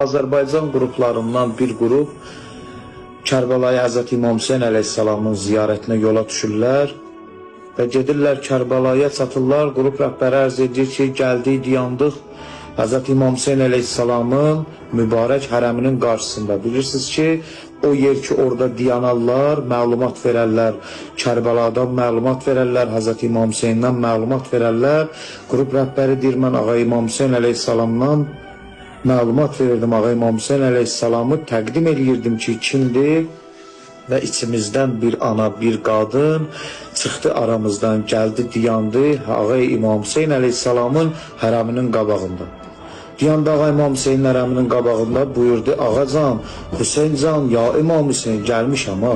Azərbaycan qruplarından bir qrup Kərbalaya Həzrət İmam Hüseyn əleyhissalamın ziyarətinə yola düşürlər və gedirlər Kərbalaya çatırlar. Qrup rəhbəri ərz edir ki, gəldik, diyandıq Həzrət İmam Hüseyn əleyhissalamın mübarək hərəminin qarşısında. Bilirsiniz ki, o yer ki, orada diyanarlar, məlumat verərlər, Kərbəladan məlumat verərlər, Həzrət İmam Hüseyndən məlumat verərlər. Qrup rəhbəri deyir, mən Ağa İmam Hüseyn əleyhissalamdan məlumat verirdim, Ağa İmam Hüseyn əleyhissalamı təqdim edirdim ki, kimdir və içimizdən bir ana, bir qadın çıxdı aramızdan, gəldi, diyandı Ağa İmam Hüseyn əleyhissalamın hərəminin qabağında. Diyandı Ağa İmam Hüseyn hərəminin qabağında, buyurdu, Ağacan, Hüseyncan, ya İmam Hüseyn gəlmişəm ha.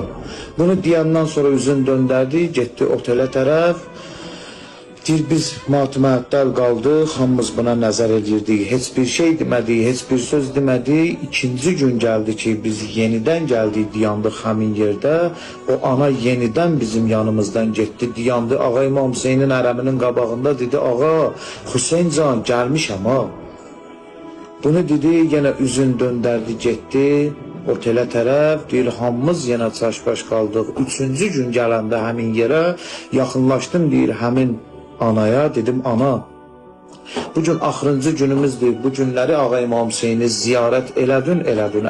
Bunu deyəndən sonra üzün döndərdi, getdi otelə tərəf. Deyir, biz matüməəttəl qaldıq, hamımız buna nəzər edirdik, heç bir şey demədik, heç bir söz demədik. İkinci gün gəldi ki, biz yenidən gəldik, diyandıq həmin yerdə. O ana yenidən bizim yanımızdan getdi, diyandı Ağa İmam Hüseynin hərəminin qabağında, dedi, Ağa, Hüseyncan, gəlmişəm ha. Bunu dedi, yenə üzün döndərdi, getdi otelə tərəf, deyir, hamımız yenə çaşbaş qaldıq. Üçüncü gün gələndə həmin yerə yaxınlaşdım, deyir, həmin anaya, dedim, ana, bugün axırıncı günümüzdür, bu günləri Ağa İmam Hüseyni ziyarət elədin.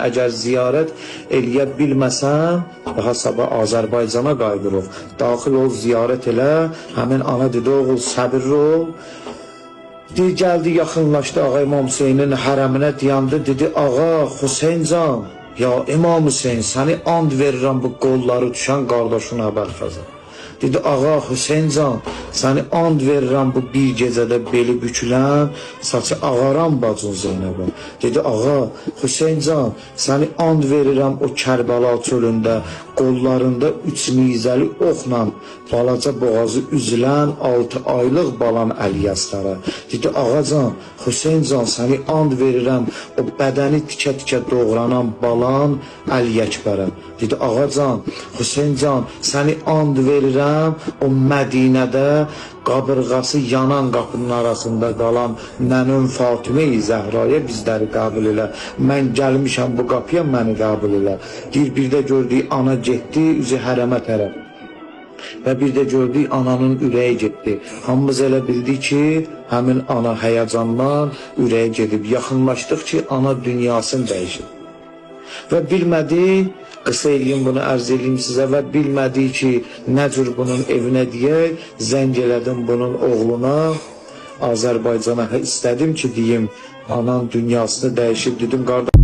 Əgər ziyarət eləyə bilməsən, daha sabah Azərbaycana qayıdırıq. Daxil ol, ziyarət elə. Həmin ana dedi, oğul, səbirli ol. Deyir, gəldi, yaxınlaşdı Ağa İmam Hüseynin hərəminə, diyandı, dedi, Ağa, Hüseyncan, ya İmam Hüseyn, səni and verirəm bu qolları düşən qardaşın Əbəlfəzə. Dedi, Ağa, Hüseyncan, səni and verirəm bu bir gecədə beli bükülən, saçı ağaran bacın Zeynəbə. Dedi, Ağa, Hüseyncan, səni and verirəm o Kərbəla çölündə, qollarında 3 nizəli oxla balaca boğazı üzülən 6 aylıq balan Əliyəslərə. Dedi, Ağacan, Hüseyncan, səni and verirəm o bədəni tikə-tikə doğranan balan Əliyəkbərə. Dedi, Ağacan, Hüseyncan, səni and verirəm o Mədinədə qabırğası yanan qapının arasında qalan nənəm Fatimə-i Zəhraya bizləri qəbul elə. Mən gəlmişəm bu qapıya, məni qəbul elə. Deyir, bir də gördük, ana getdi, üzü hərəmə tərəf. Və bir də gördük, ananın ürəyi getdi. Hamımız elə bildik ki, həmin ana həyəcandan ürəyi gedib. Yaxınlaşdıq ki, ana dünyasını dəyişib. Və bilmədik, qısa eləyim bunu, ərz eləyim sizə və bilmədik ki, nə cür bunun evinə deyək, zəng elədim bunun oğluna, Azərbaycana istədim ki, deyim, anan dünyasını dəyişib, dedim, qardaş.